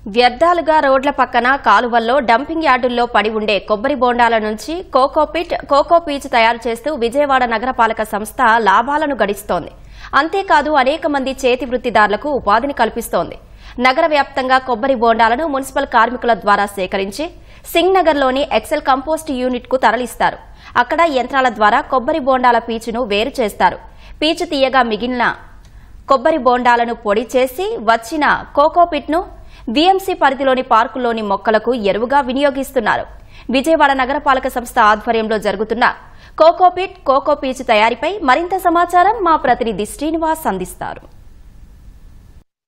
వ్యర్థాలుగా రోడ్ల పక్కన కాలువల్లో డంపింగ్ యార్డుల్లో పడి ఉండే కొబ్బరి బోండాల నుంచి కోకో పీచు తయారు చేస్తూ విజయవాడ నగరపాలక సంస్థ లాభాలను గడిస్తోంది. అంతేకాదు అనేక మంది చేతి వృత్తిదారులకు ఉపాధిని కల్పిస్తోంది. నగర వ్యాప్తంగా కొబ్బరి బోండాలను మున్సిపల్ కార్మికుల ద్వారా సేకరించి సింగ్ నగర్లోని ఎక్సెల్ కంపోస్ట్ యూనిట్ కు తరలిస్తారు. అక్కడ యంత్రాల ద్వారా కొబ్బరి బోండాల పీచును వేరు చేస్తారు. పీచు తీయగా మిగిలిన కొబ్బరి బోండాలను పొడి చేసి వచ్చిన కోకోపిట్ ను వీఎంసీ పరిధిలోని పార్కుల్లోని మొక్కలకు ఎరువుగా వినియోగిస్తున్నారు. విజయవాడ నగరపాలక సంస్థ ఆధ్వర్యంలో జరుగుతున్న కోకోపిట్ కోకో పీచు తయారీపై మరింత సమాచారం మా ప్రతినిధి శ్రీనివాస్ అందిస్తారు.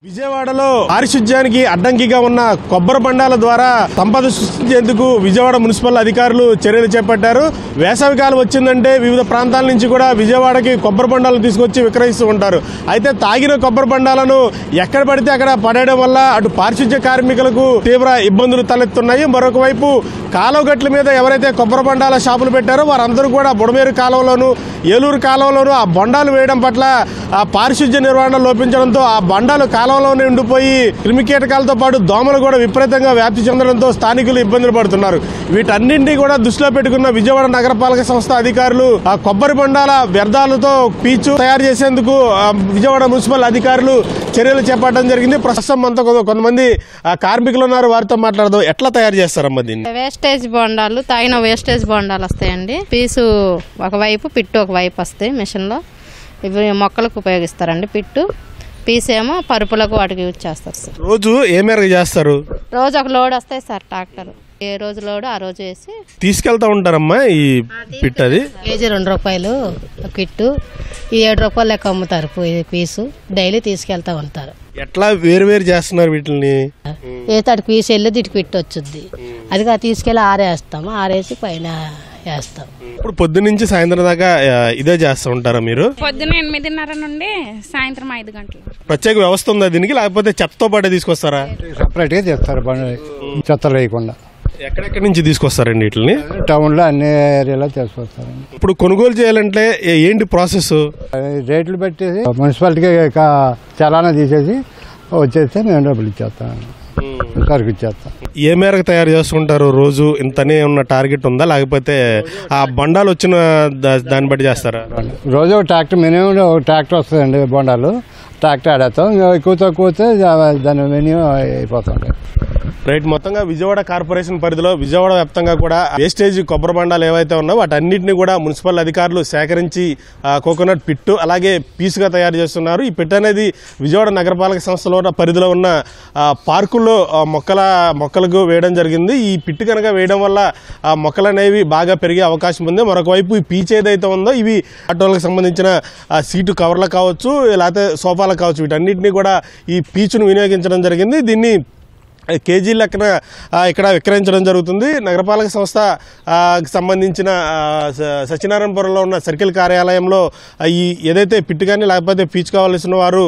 విజయవాడలో పారిశుధ్యానికి అడ్డంకిగా ఉన్న కొబ్బరి బండాల ద్వారా సంపద సృష్టించేందుకు విజయవాడ మున్సిపల్ అధికారులు చర్యలు చేపట్టారు. వేసవికాలం వచ్చిందంటే వివిధ ప్రాంతాల నుంచి కూడా విజయవాడకి కొబ్బరి బండాలు తీసుకొచ్చి విక్రయిస్తూ ఉంటారు. అయితే తాగిన కొబ్బరి బండాలను ఎక్కడ పడితే అక్కడ పడేయడం వల్ల అటు పారిశుధ్య కార్మికులకు తీవ్ర ఇబ్బందులు తలెత్తున్నాయి. మరొక వైపు కాలువగట్ల మీద ఎవరైతే కొబ్బరి బండాల షాపులు పెట్టారో వారందరూ కూడా బుడమేరు కాలువలోను ఏలూరు కాలువలోను ఆ బండాలు వేయడం పట్ల ఆ పారిశుధ్య నిర్వహణ లోపించడంతో ఆ బండాలు కాలువలోనే ఉండిపోయి క్రిమికీటకాలతో పాటు దోమలు కూడా విపరీతంగా వ్యాప్తి చెందడంతో స్థానికులు ఇబ్బందులు పడుతున్నారు. వీటన్నింటినీ కూడా దృష్టిలో పెట్టుకున్న విజయవాడ నగరపాలక సంస్థ అధికారులు ఆ కొబ్బరి బండాల వ్యర్థాలతో పీచు తయారు చేసేందుకు విజయవాడ మున్సిపల్ అధికారులు చర్యలు చేపట్టడం జరిగింది. ప్రస్తుతం అంతా కొంతమంది కార్మికులు ఉన్నారు, వారితో మాట్లాడదాం. ఎట్లా తయారు చేస్తారమ్మా దీన్ని? వేస్టేజ్ బోండాలు, తాగిన వేస్టేజ్ బోండాలు వస్తాయండి. పీసు ఒకవైపు పిట్టు ఒకవైపు వస్తాయి. మిషన్ లో ఇవి మొక్కలకు ఉపయోగిస్తారండి. పిట్టు పీసేమో పరుపులకు వాటికి యూజ్ చేస్తారు సార్. రోజు ఏ మేరకు చేస్తారు? రోజు ఒక లోడ్ వస్తాయి సార్. ట్రాక్టర్ ఏ రోజు లోడ్ ఆ రోజు వేసి తీసుకెళ్తా ఉంటారమ్మా. ఈ పిట్ అది కేజీ 2 రూపాయలు కిట్టు, ఈ 7 రూపాయలు లెక్క అమ్ముతారు పీసు. డైలీ తీసుకెళ్తా ఉంటారు. ఎట్లా వేరు వేరు చేస్తున్నారు వీటిని? ఏ తడికి పీసు వెళ్ళి ఇటు పిట్టు వచ్చుద్ది. అది తీసుకెళ్లి ఆరేస్తాము. ఆరేసి పైన వేస్తాం. ఇప్పుడు పొద్దున్న నుంచి సాయంత్రం దాకా ఇదే చేస్తూ ఉంటారా మీరు? పొద్దున్న 8:30 నుండి సాయంత్రం 5 గంటలు. ప్రత్యేక వ్యవస్థ ఉందా దీనికి, లేకపోతే చెత్తతో పాటే తీసుకొస్తారా? సపరేట్ గా చేస్తారు, చెత్త లేకుండా. ఎక్కడెక్కడి నుంచి తీసుకొస్తారండి వీటిని? టౌన్ లో అన్ని ఏరియాలో తీసుకొస్తారండి. ఇప్పుడు కొనుగోలు చేయాలంటే ఏంటి ప్రాసెస్? రేట్లు పెట్టేసి మున్సిపాలిటీకి చలానా తీసేసి వచ్చేస్తే మేము డబ్బులు ఇచ్చేస్తాను, సరుకు ఇచ్చేస్తాం. ఏ మేరకు తయారు చేసుకుంటారు? రోజు ఇంతనే ఉన్న టార్గెట్ ఉందా, లేకపోతే ఆ బండాలు వచ్చిన దాన్ని బట్టి చేస్తారా? రోజు ఒక ట్రాక్టర్, మినిమం ఒక ట్రాక్టర్ వస్తుందండి. బొండాలు ట్రాక్టర్ ఆడేస్తాం. ఎక్కువ తక్కువ వస్తే దాని మినిమం అయిపోతుంది. రైట్. మొత్తంగా విజయవాడ కార్పొరేషన్ పరిధిలో విజయవాడ వ్యాప్తంగా కూడా వేస్టేజ్ కొబ్బరి బండాలు ఏవైతే ఉన్నాయో వాటన్నింటినీ కూడా మున్సిపల్ అధికారులు సేకరించి కోకోనట్ పిట్టు అలాగే పీసుగా తయారు చేస్తున్నారు. ఈ పిట్ అనేది విజయవాడ నగరపాలక సంస్థలో పరిధిలో ఉన్న పార్కుల్లో మొక్కలకు వేయడం జరిగింది. ఈ పిట్టు కనుక వేయడం వల్ల మొక్కలు అనేవి బాగా పెరిగే అవకాశం ఉంది. మరొక వైపు ఈ పీచు ఏదైతే ఉందో ఇవి ఆటోలకు సంబంధించిన సీటు కవర్లకు కావచ్చు, లేకపోతే సోఫాలకు కావచ్చు, వీటన్నిటినీ కూడా ఈ పీచును వినియోగించడం జరిగింది. దీన్ని కేజీ లెక్కన ఇక్కడ విక్రయించడం జరుగుతుంది. నగరపాలక సంస్థ సంబంధించిన సత్యనారాయణపురంలో ఉన్న సర్కిల్ కార్యాలయంలో ఈ ఏదైతే పిట్టు కానీ లేకపోతే పీచు కావాల్సిన వారు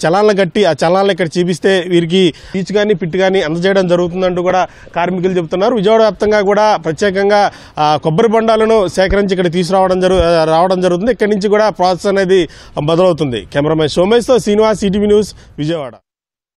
చలాన్లు కట్టి ఆ చలాన్లు ఇక్కడ చూపిస్తే వీరికి పీచు కానీ పిట్టు కానీ అందజేయడం జరుగుతుందంటూ కూడా కార్మికులు చెబుతున్నారు. విజయవాడ వ్యాప్తంగా కూడా ప్రత్యేకంగా కొబ్బరి బొండాలను సేకరించి ఇక్కడ రావడం జరుగుతుంది. ఇక్కడి నుంచి కూడా ప్రాసెస్ అనేది మొదలవుతుంది. కెమెరామెన్ సోమేష్తో శ్రీనివాస్, ఈటీవీ న్యూస్, విజయవాడ.